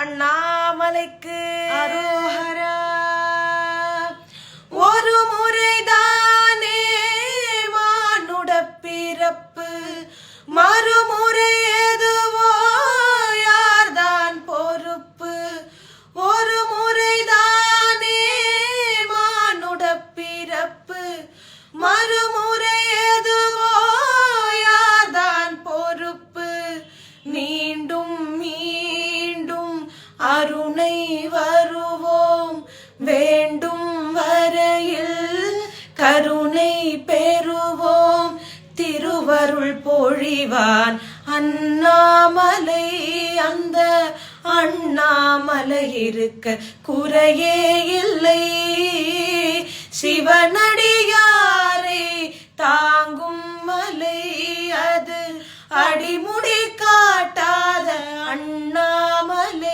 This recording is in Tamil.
அண்ணாமலைக்கு அரோஹரா. ஒரு முறைதானே மானுட பிறப்பு, மறுமுறை எதுவோ யார்தான் பொறுப்பு. ஒரு முறைதானே மானுட பிறப்பு, மறுமுறை எதுவோ யார்தான் பொறுப்பு. மீண்டும் மீண்டும் அருணை வருவோம், வேண்டும் வரையில் கருணை பெறுவோம். திருவருள் பொழிவான் அண்ணாமலை, அந்த அண்ணாமலை இருக்க குறையே இல்லை. சிவனடியா